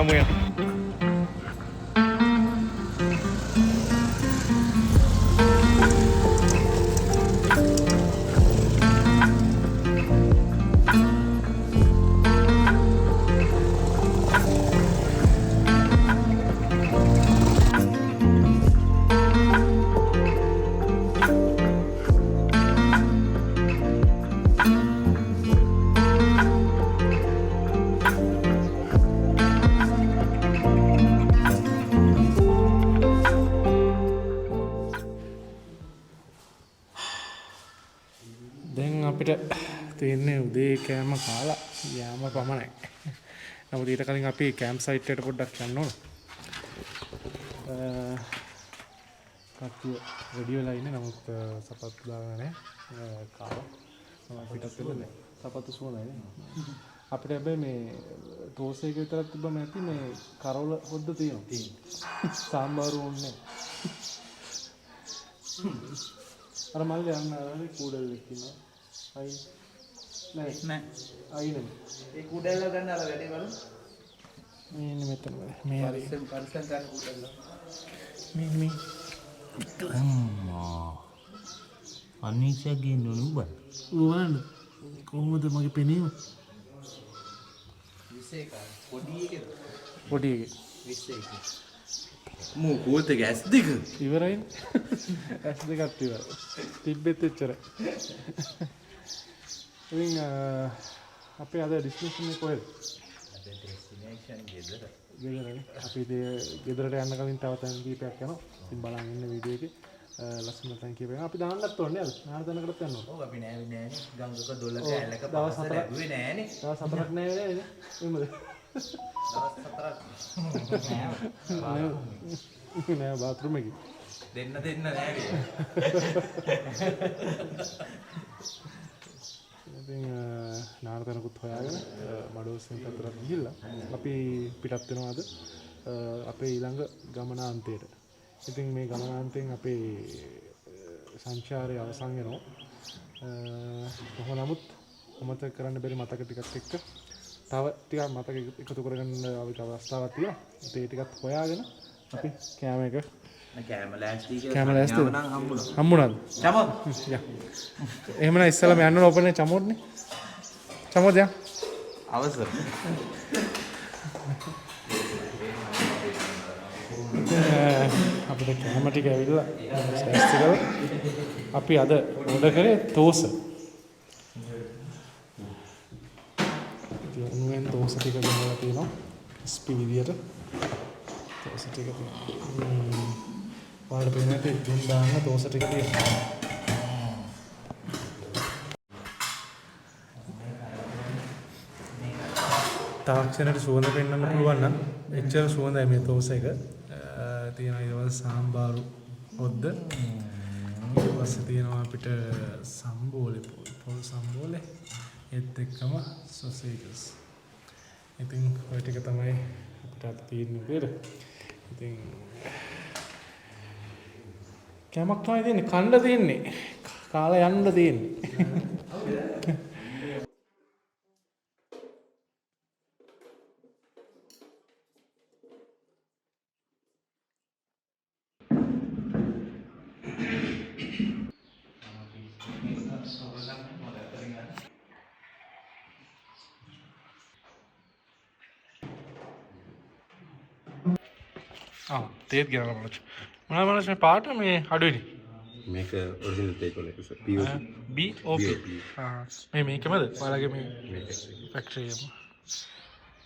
[SPEAKER 2] යමු යමු. අපිට තියෙන්නේ උදේ කෑම කාලා යාම පමණයි. නමුත් ඊට කලින් අපි කැම්ප් සයිට් එකට පොඩ්ඩක් යන්න ඕන. කට්ටිය රෙඩි වෙලා ඉන්නේ. නමුත් සපත්තු දාගෙන නැහැ. කාලා මම පිටත් වෙන්නේ සපත්තු සුවඳයි නේ. අපිට හැබැයි මේ දෝසෙක විතරක් තිබ්බම ඇති මේ කරවල හොද්ද තියෙනවා. සාම්බාරු ඕනේ අර මල්ලේ යන්න ආරේ කූඩල්ලක් ඉන්නවා. අයි නෑ අයි නේ.
[SPEAKER 4] ඒ කුඩල්ල ගන්න අර වැඩේ බලමු.
[SPEAKER 2] මේ ඉන්නේ මෙතන. මේ හරි.
[SPEAKER 4] පරිස්සම් ගන්න කුඩල්ල.
[SPEAKER 2] මේ
[SPEAKER 3] අම්මා අනිසගේ නුඹ
[SPEAKER 2] උවන්න කොහොමද මගේ පෙනීම?
[SPEAKER 4] පොඩි එකේ
[SPEAKER 2] පොඩි එකේ
[SPEAKER 4] 21 මූ කෝල්ත ගෑස් දෙක
[SPEAKER 2] ඉවරයි. ඇස් දෙකක් ඉවරයි. තිබ්බෙත් එච්චරයි. ඉතින් අපේ අද ඩිස්කෂන් එක කොහෙද?
[SPEAKER 4] අද ඩෙස්ටිනේෂන් ගෙදර.
[SPEAKER 2] ගෙදරනේ. අපි ගෙදරට යන්න කලින් තව තැන් කීපයක් යනවා. ඉතින් බලන් ඉන්න වීඩියෝ එකේ ලස්සන තැන් කීපයක්. අපි දාන්නත් ඕනේ නේද? නාන තැනකටත් යන්න ඕනේ.
[SPEAKER 4] ඔව් අපි නෑනේ ගංගක දොල්ලක ඇලක
[SPEAKER 2] දවස්
[SPEAKER 4] පස්ස ලැබුවේ නෑනේ.
[SPEAKER 2] දවස් 4ක් නෑ නේද? එමුද?
[SPEAKER 4] දවස් 4ක්
[SPEAKER 2] නෑ බාත්රූම් එකේ.
[SPEAKER 4] දෙන්න නෑනේ.
[SPEAKER 2] ඉතින් නාන තැනකුත් හොයාගෙන මඩෝසෙන් පැත්තට ගිහිල්ලා අපි පිටත් වෙනවා අද අපේ ඊළඟ ගමනාන්තයට. ඉතින් මේ ගමනාන්තයෙන් අපේ සංචාරය අවසන් වෙනවා. කොහොම නමුත් අමතක කරන්න බැරි මතක ටිකක් එක්ක තව ටිකක් මතක එකතු කරගන්න අවස්ථාවක් තියෙනවා. ඒ ටිකත් හොයාගෙන අපි කෑම එක
[SPEAKER 4] කෑම ලෑස්ති
[SPEAKER 2] කෑම ලෑස්ති
[SPEAKER 4] නම් හම්බුණා.
[SPEAKER 2] හම්බුණාද?
[SPEAKER 4] චමෝ.
[SPEAKER 2] එහෙමනම් ඉස්සෙල්ලාම යන්න ඕන ඕපන් චමෝඩ්නේ. චමෝඩ් යන්න.
[SPEAKER 4] අවසර.
[SPEAKER 2] අපිට කෑම ටික ඇවිල්ලා ලෑස්ති කරලා අපි අද ඕඩර් කරේ තෝස. ඉතින් උණුවෙන් තෝස ටික ගෙනලා තියෙනවා. ස්පි විදියට. තෝස ටික තියෙනවා. ඔයාලට පේන ඇති දුම් දාන්න තෝස ටික තියෙනවා. තාක්ෂණයට සුවඳ පෙන්වන්න පුළුවන් නම් එච්චර සුවඳයි මේ තෝස එක. තියෙනවා ඊට පස්සේ සාම්බාරු හොද්ද. ඊට පස්සේ තියෙනවා අපිට සම්බෝලේ පොල් සම්බෝලේ ඒත් එක්කම සොසේජස්. ඉතින් ඔය ටික තමයි අපිට අද තියෙන්නේ නේද? ඉතින් කැමක් තමයි තියෙන්නේ කන්න තියෙන්නේ කාලා යන්න තියෙන්නේ. තේත් ගෙනලා බලන්න. මොනවද බලන්න මේ පාට මේ අඩුයිනේ.
[SPEAKER 5] මේක ඔරිජිනල් තේකොල එක සර්
[SPEAKER 2] BOP. මේකමද? ඔයාලගේ මේ ෆැක්ටරි එක.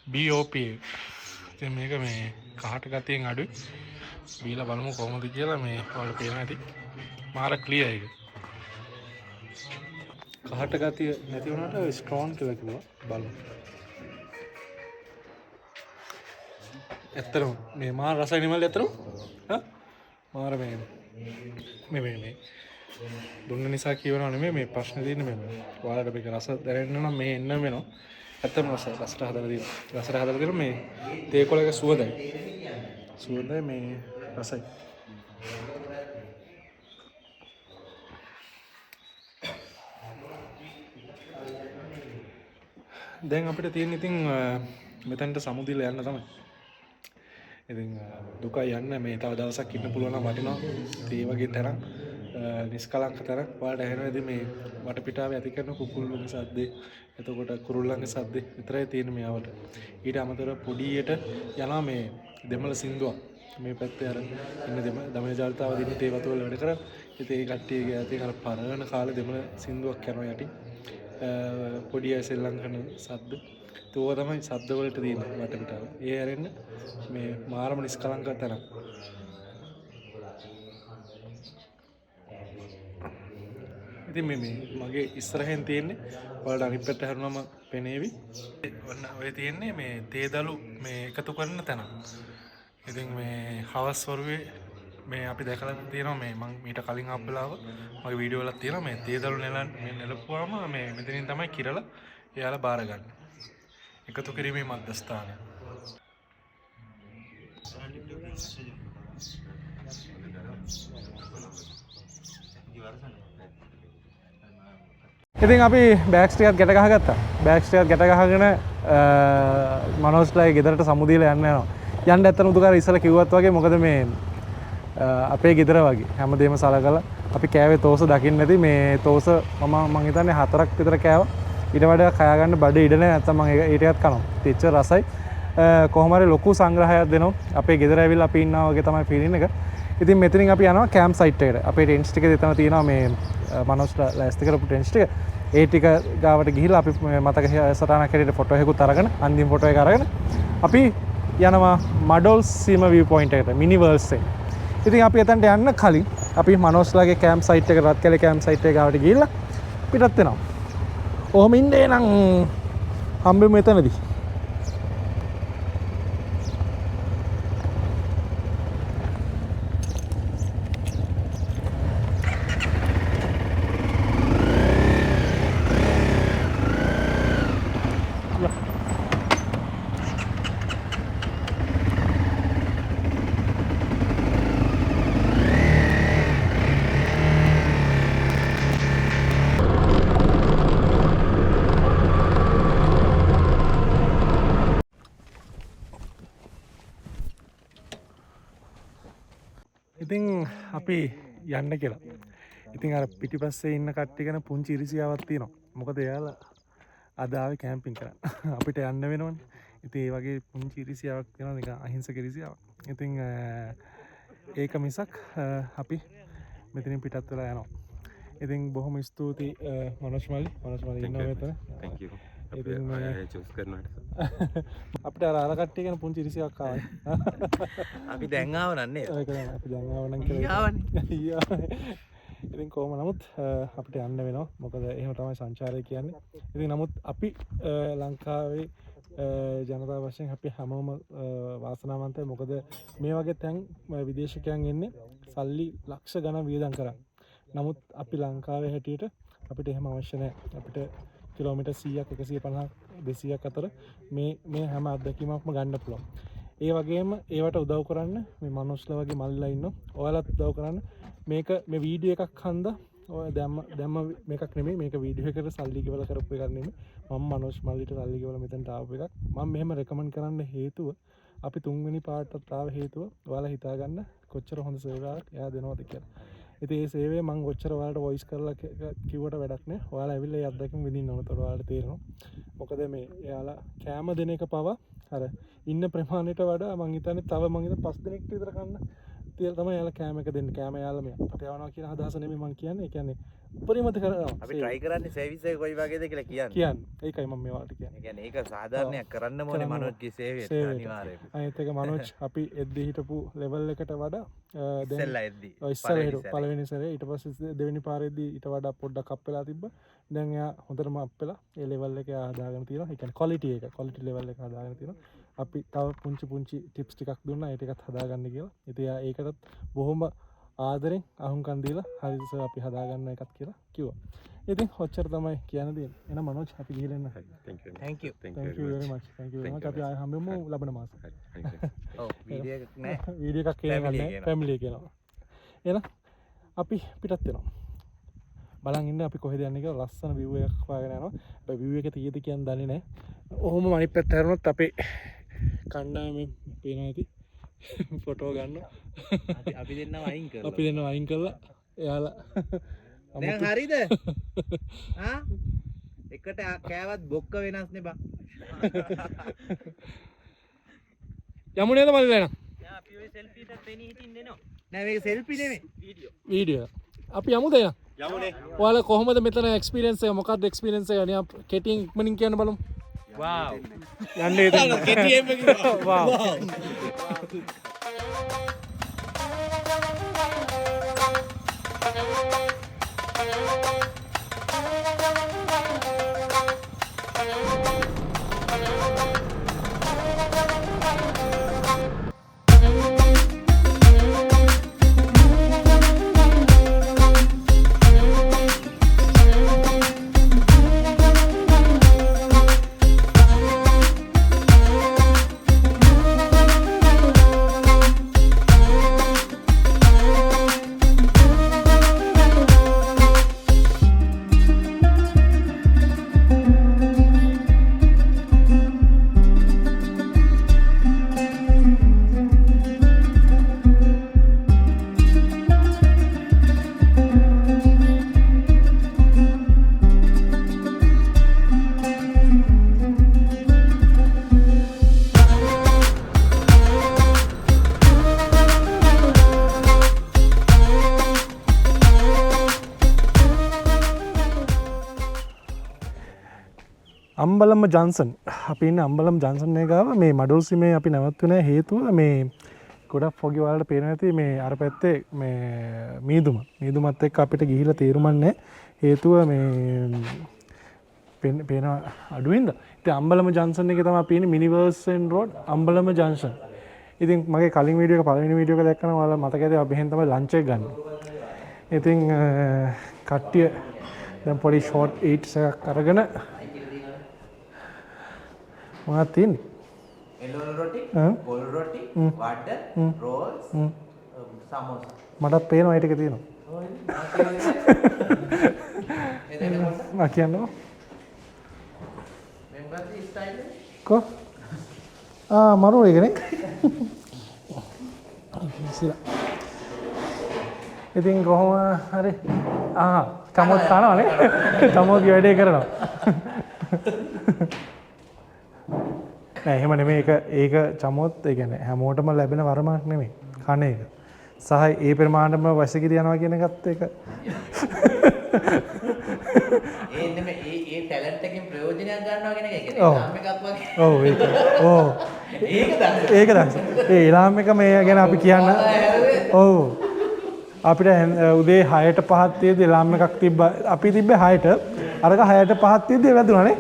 [SPEAKER 2] BOP. ඉතින් මේක මේ කහට ගතියෙන් අඩුයි. බීලා බලමු කොහොමද කියලා මේ ඔයාලට පේනවා ඇති. මාර ක්ලියර් එක. කහට ගතිය නැති වුණාට ස්ට්‍රෝන් කියලා කිව්වා. බලමු. ඇත්තටම මේ මාර රසයි නෙමෙයි ඇත්තටම. හා? මාර මේ දුන්න නිසා කියවනව නෙමෙයි මේ ප්‍රශ්නේ තියෙන්නේ මේ. ඔයාලට මේක රස දැනෙන්න නම් මේ එන්න වෙනවා. ඇත්තම රසට හදලා තියෙනවා. රසට හදලා තියෙනවා මේ තේකොළ එක සුවඳයි. සුවඳයි මේ රසයි. දැන් අපිට තියෙන ඉතින් මෙතනට සමුදිල යන්න තමයි. ඉතින් දුකයි යන්න මේ තව දවසක් ඉන්න පුළුවන් නම් වටිනවා. ඒ වගේ තරම් නිස්කලංක තරම් ඔයාලට ඇහෙනවා ඉතින් මේ වටපිටාවේ ඇති කරන කුකුල්ලුගේ සද්දේ එතකොට කුරුල්ලන්ගේ සද්දේ විතරයි තියෙන්නේ මෙයාවට. ඊට අමතරව පොඩියට යනවා මේ දෙමළ සින්දුවක්. මේ පැත්තේ අර ඉන්න දමන ජාලතාව දින තේ වතු වල වැඩ කරා. ඉතින් ඒ කට්ටියගේ අතින් අර පරණ කාලේ දෙමළ සින්දුවක් යනවා යටි. පොඩි අය සෙල්ලම් කරන සද්ද. ඒව තමයි සද්ද වලට තියෙන්නේ වටපිටාව. ඒ හැරෙන්න මේ මාරම නිස්කලංක තැනක්. ඉතින් මේ මගේ ඉස්සරහෙන් තියෙන්නේ ඔයාලට අනිත් පැත්ත හැරුණාම පෙනේවි. ඔන්න ඔය තියෙන්නේ මේ තේදලු මේ එකතු කරන තැන. ඉතින් මේ හවස් වරුවේ මේ අපි දැකලා තියෙනවා මේ මම මීට කලින් ආපු වෙලාව මගේ වීඩියෝ වලක් තියෙනවා මේ තේදලු නෙලපුවාම මේ මෙතනින් තමයි කිරලා එයාලා බාර ගන්න. එකතු කිරීමේ මධ්‍යස්ථානය. ඉතින් අපි බෑග්ස් ටිකක් ගැට ගහගත්තා. බෑග්ස් ටිකක් ගැට ගහගෙන මනෝස්ලයි ගෙදරට සමුදීලා යන්න යනවා. යන්න ඇත්තන උදුකාර ඉස්සලා කිව්වත් වගේ මොකද මේ අපේ ගෙදර වගේ හැමදේම සලකලා අපි කෑවේ තෝස දකින්න නැති මේ තෝස මම හිතන්නේ 4ක් විතර කෑවා. ඊට වඩා කයා ගන්න බඩ ඉඩ නැහැ නැත්තම් මම ඊට ටිකක් කනවා. තිච්ච රසයි. කොහොම හරි ලොකු සංග්‍රහයක් දෙනවා. අපේ ගෙදර ඇවිල්ලා අපි ඉන්නවා වගේ තමයි ෆීලින් එක. ඉතින් මෙතනින් අපි යනවා කැම්ප් සයිට් එකට. අපේ ටෙන්ට්ස් ටික දෙතන තියෙනවා මේ මනෝස්ලා ලෑස්ති කරපු ටෙන්ට්ස් ටික. ඒ ටික ගාවට ගිහිල්ලා අපි මතක සටහනක් හැටියට ෆොටෝ එකකුත් අරගෙන අන්තිම ෆොටෝ එක අරගෙන අපි යනවා මඩොල්ස් සීම view point එකට මිනි වර්ල්ඩ්ස් එක. ඉතින් අපි එතනට යන්න කලින් අපි මනෝස්ලාගේ කැම්ප් සයිට් එක රත්කැලේ කැම්ප් සයිට් එක ගාවට ගිහිල්ලා පිටත් වෙනවා. ඔහොම ඉන්නේ නම් හම්බෙමු මෙතනදී. ඉතින් අපි යන්න කියලා. ඉතින් අර පිටිපස්සේ ඉන්න කට්ටිය ගැන පුංචි ඉරිසියාවක් තියෙනවා. මොකද එයාලා අද ආවේ කැම්පින් කරන්න. අපිට යන්න වෙනවනේ. ඉතින් ඒ වගේ පුංචි ඉරිසියාවක් තියෙනවා නිකන් අහිංසක ඉරිසියාවක්. ඉතින් ඒක මිසක් අපි මෙතනින් පිටත් වෙලා යනවා. ඉතින් බොහොම ස්තුතියි මනෝජ් මල්ලි ඉන්නවා මෙතන.
[SPEAKER 5] Thank you.
[SPEAKER 2] ඉතින්
[SPEAKER 5] චූස් කරනවට.
[SPEAKER 2] අපිට අර කට්ටිය ගැන පුංචි ඉරිසියාවක් ආවා.
[SPEAKER 4] අපි දැන් ආව නන්නේ
[SPEAKER 2] ඒක තමයි අපි දැන් ආව නම් කියලා. ඉතින් කොහොම නමුත් අපිට යන්න වෙනවා. මොකද එහෙම තමයි සංචාරය කියන්නේ. ඉතින් නමුත් අපි ලංකාවේ ජනතාව වශයෙන් අපි හැමෝම වාසනාවන්තයි. මොකද මේ වගේ තැන් විදේශිකයන් එන්නේ සල්ලි ලක්ෂ ගණන් වියදම් කරන්. නමුත් අපි ලංකාවේ හැටියට අපිට එහෙම අවශ්‍ය නැහැ. අපිට කිලෝමීටර් 100ක් 150ක් 200ක් අතර මේ හැම අත්දැකීමක්ම ගන්න පුළුවන්. ඒ වගේම ඒවට උදව් කරන්න මේ මනෝස්ලා වගේ මල්ලිලා ඉන්නවා. ඔයාලත් උදව් කරන්න. මේක මේ වීඩියෝ එකක් හන්දා ඔය දැම්ම මේකක් නෙමෙයි මේක වීඩියෝ එකකට සල්ලි ගෙවලා කරපු එකක් නෙමෙයි. මම මනෝජ් මල්ලිට සල්ලි ගෙවලා මෙතනට ආපු එකක්. මම මෙහෙම රෙකමන්ඩ් කරන්න හේතුව අපි තුන්වෙනි පාර්ට්ටත් ආව හේතුව ඔයාලා හිතාගන්න කොච්චර හොඳ සේවාවක් එයා දෙනවද කියලා. ඉතින් ඒ සේවය මම කොච්චර ඔයාලට වොයිස් කරලා කිව්වට වැඩක් නෑ. ඔයාලා ඇවිල්ලා ඒ අත්දැකීම් විඳින්න ඕන. ඒතකොට ඔයාලට තේරෙනවා. මොකද මේ එයාලා කෑම දෙන එක පවා අර ඉන්න ප්‍රමාණයට වඩා මං හිතන්නේ තව මං හිතන්නේ 5 දිනක් විතර කන්න තියලා තමයි එයාලා කෑම එක දෙන්නේ. කෑම එයාලා මේ අපිට යවනවා කියන අදහස නෙමෙයි මං කියන්නේ. ඒ කියන්නේ උපරිමත කරනවා.
[SPEAKER 4] අපි try කරන්නේ සර්විස් එක කොයි වගේද කියලා කියන්නේ.
[SPEAKER 2] ඒකයි මම මේවට කියන්නේ.
[SPEAKER 4] ඒ කියන්නේ ඒක සාධාරණයක් කරන්න ඕනේ මනෝජ්ගේ සේවය අනිවාර්යයෙන්.
[SPEAKER 2] අනිත් එක මනෝජ් අපි එද්දි හිටපු ලෙවල් එකට වඩා
[SPEAKER 4] ඉස්සෙල්ලා එද්දි
[SPEAKER 2] ඉස්සෙල්ලා හිටපු පළවෙනි සැරේ ඊට පස්සේ දෙවෙනි පාරේදී ඊට වඩා පොඩ්ඩක් අප් වෙලා තිබ්බා. දැන් එයා හොඳටම අප් වෙලා ඒ ලෙවල් එක හදාගෙන තියෙනවා. ඒ කියන්නේ ක්වොලිටි ලෙවල් එක හදාගෙන තියෙනවා. අපි තව පුංචි ටිප්ස් ටිකක් දුන්නා ඒ ටිකත් හදාගන්න කියලා. ඉතින් එයා ඒකටත් බොහොම ආදරෙන් අහුම්කම් දීලා හරිද සර් අපි හදාගන්න එකත් කියලා කිව්වා. ඉතින් ඔච්චර තමයි කියන්න දෙන්නේ. එහෙනම් මනෝජ් අපි ගිහලා එන්න.
[SPEAKER 5] Thank you.
[SPEAKER 4] thank you
[SPEAKER 2] Thank you very much. අපි ආයෙ හම්බෙමු ලබන මාසෙ.
[SPEAKER 5] Thank you.
[SPEAKER 4] ඔව් වීඩියෝ එකක් නෑ
[SPEAKER 2] වීඩියෝ එකක් කියන්නේ ෆැමිලි එක එනවා. එහෙනම් අපි පිටත් වෙනවා. බලන් ඉන්න අපි කොහෙද යන්නේ කියලා ලස්සන view එකක් හොයාගෙන යනවා. හැබැයි view එක තියෙද කියන්නේ දන්නේ නැහැ. ඔහොම අනිත් පැත්ත හැරුණොත් අපේ කණ්ඩායමේ පේනවා ඇති. ෆොටෝ ගන්නවා.
[SPEAKER 4] අපි දෙන්නව අයින් කරලා
[SPEAKER 2] අපි දෙන්නව අයින් කරලා එයාලා
[SPEAKER 4] දැන් හරිද? එකට කෑවත් බොක්ක වෙනස් නේ බං.
[SPEAKER 2] යමු නේද මල්ලිලා එනවා.
[SPEAKER 3] දැන් අපි ඔය සෙල්ෆි එකක් පෙනී හිටින්න එනවා.
[SPEAKER 4] නෑ මේක සෙල්ෆි නෙමෙයි.
[SPEAKER 2] වීඩියෝ. අපි යමුද එහෙනම්?
[SPEAKER 5] යමුනේ.
[SPEAKER 2] ඔයාලා කොහොමද මෙතන එක්ස්පීරියන්ස් එක මොකක්ද එක්ස්පීරියන්ස් එක? නිකන් කෙටියෙන් ඉක්මනින් කියන්න බලමු.
[SPEAKER 3] වාව්.
[SPEAKER 2] යන්නේ ඉතින්.
[SPEAKER 4] කෙටියෙන්ම කිව්වා.
[SPEAKER 2] වාව්. අම්බලම ජන්සන් අපි ඉන්න අම්බලම් ජන්සන් එක ගාව මේ මඩුල්සිමේ අපි නැවතුන හේතුව මේ ගොඩක් ෆොගි වලට පේන ඇති මේ අර පැත්තේ මේ මීදුමත් එක්ක අපිට ගිහිල්ලා තේරුමක් නැහැ හේතුව මේ පේන අඩුවෙන්ද ඉතින් අම්බලම ජන්සන් එකේ තමයි අපි ඉන්නේ මිනිවර්සන් රෝඩ් අම්බලම ජන්සන් ඉතින් මගේ කලින් වීඩියෝ එක පළවෙනි වීඩියෝ එක දැක්කම ඔයාලා මතක ඇති අපි එහෙන් තමයි ලන්ච් එක ගන්න ඉතින් කට්ටිය දැන් පොඩි ෂෝට් ඊට්ස් එකක් අරගෙන මොනවද තියෙන්නේ?
[SPEAKER 3] එළවලු රොටි, පොල් රොටි, වඩ, රෝල්ස්, සමෝසා.
[SPEAKER 2] මටත් පේනවා ඒ ටික තියෙනවා. මම කියන්නකෝ.
[SPEAKER 3] මේ මොකක්ද ස්ටයිල් එක?
[SPEAKER 2] කො? මරු එකනේ. ඉතින් කොහොම හරි තමොත් කනවනේ. තමොත් වැඩේ කරනවා. නෑ එහෙම නෙමෙයි ඒක චමොත් ඒ කියන්නේ හැමෝටම ලැබෙන වරමක් නෙමෙයි කන එක. සහ ඒ ප්‍රමාණයම වශකිරිය යනවා කියන එකත් ඒක.
[SPEAKER 3] ඒ නෙමෙයි ඒ ටැලන්ට් එකෙන් ප්‍රයෝජනයක් ගන්නවා කියන එක කියන්නේ ලාම් එකක් වගේ.
[SPEAKER 2] ඔව් ඒක. ඔව්. ඒක දැක්ක. ඒ ලාම් එක මේ ගැන අපි කියන්න. ඔව්. අපිට උදේ 6ට 5ක් තියදී ලාම් එකක් තිබ්බා. අපි තිබ්බේ 6ට. අරක 6ට 5ක් තියදී වැදුනානේ.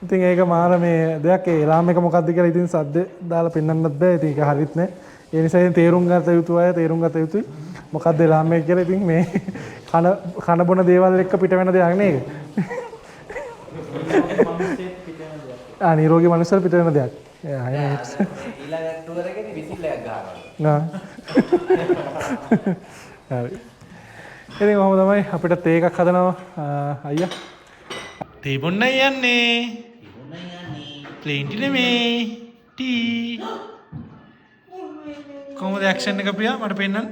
[SPEAKER 2] ඉතින් ඒක මාර මේ දෙයක් ඒ එලාම් එක මොකක්ද කියලා ඉතින් සද්ද දාලා පෙන්වන්නත් බෑ. ඉතින් ඒක හරිත් නෑ. ඒ නිසා ඉතින් තේරුම් ගත යුතු අය තේරුම් ගත යුතුයි. මොකක්ද එලාම් එක කියලා ඉතින් මේ කන බොන දේවල් එක්ක පිට වෙන දෙයක් නේ ඒක. නිරෝගී මනුස්සයෙක් පිට වෙන දෙයක්.
[SPEAKER 3] ඊළඟ ටුවර් එකේදී විසිල් එකක් ගහනවා.
[SPEAKER 2] හරි. ඉතින් කොහොම තමයි අපිට තේ එකක් හදනවා අයියා. තේ බොන්න යන්නේ. ප්ලේන් ටී නෙමේ. ටී. කොහොමද ඇක්ෂන් එක ප්‍රියා මට පෙන්නන්න.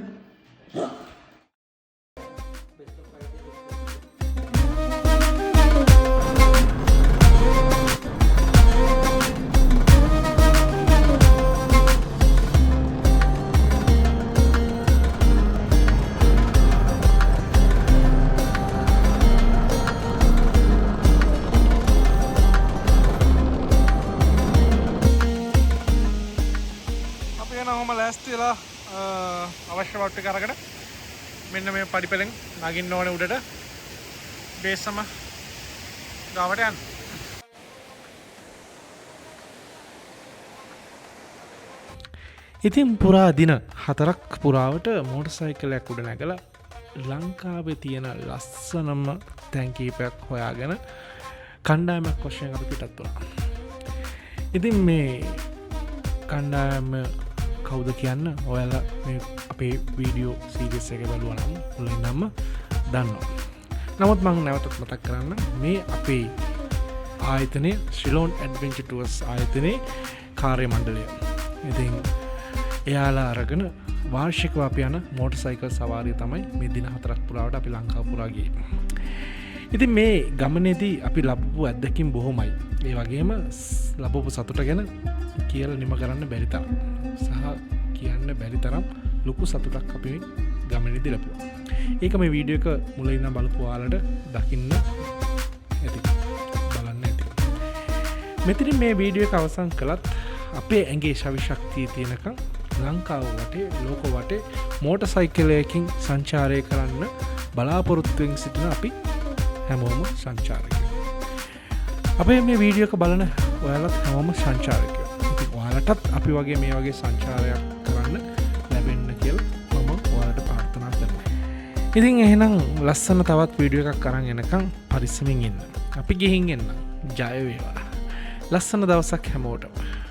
[SPEAKER 2] අවශ්‍ය වට ටික අරගෙන මෙන්න මේ පඩිපෙලෙන් නගින්න ඕනේ උඩට බේස්සම ගාවට යන්න. ඉතින් පුරා දින 4ක් පුරාවට මෝටර් සයිකලයක් උඩ නැගලා ලංකාවේ තියෙන ලස්සනම තැන් කීපයක් හොයාගෙන කණ්ඩායමක් වශයෙන් අපි පිටත් වුණා. ඉතින් මේ කණ්ඩායම කවුද කියන්න ඔයාලා මේ අපේ වීඩියෝ සීරීස් එක බලුවා නම් මුලින්ම දන්නවා. නමුත් මම නැවතත් මතක් කරන්න මේ අපේ ආයතනයේ ශ්‍රීලෝන් ඇඩ්වෙන්චර් ටුවර්ස් ආයතනයේ කාර්ය මණ්ඩලය. ඉතින් එයාලා අරගෙන වාර්ෂිකව අපි යන මෝටර් සයිකල් සවාරිය තමයි මේ දින 4ක් පුරාවට අපි ලංකාව පුරා ගියේ. ඉතින් මේ ගමනේදී අපි ලැබපු අත්දැකීම් බොහොමයි. ඒ වගේම ලැබපු සතුට ගැන කියලා නිම කරන්න බැරි තරම් සහ කියන්න බැරි තරම් ලොකු සතුටක් අපි ගමනේදී ලැබුවා. ඒක මේ වීඩියෝ එක මුලින් ඉඳන් බලපු ඔයාලට දකින්න ඇති. බලන්න ඇති. මෙතනින් මේ වීඩියෝ එක අවසන් කළත් අපේ ඇඟේ ශවි ශක්තිය තියෙනකන් ලංකාව වටේ ලෝක වටේ මෝටර් සයිකලයකින් සංචාරය කරන්න බලාපොරොත්තුවෙන් සිටින අපි හැමෝම සංචාරකයෝ. අපේ මේ වීඩියෝ එක බලන ඔයාලත් හැමෝම සංචාරකයෝ. ඉතින් ඔයාලටත් අපි වගේ මේ වගේ සංචාරයක් කරන්න ලැබෙන්න කියලා මම ඔයාලට ප්‍රාර්ථනා කරනවා. ඉතින් එහෙනම් ලස්සන තවත් වීඩියෝ එකක් අරන් එනකම් පරිස්සමින් ඉන්න. අපි ගිහින් එන්න. ජය වේවා. ලස්සන දවසක් හැමෝටම.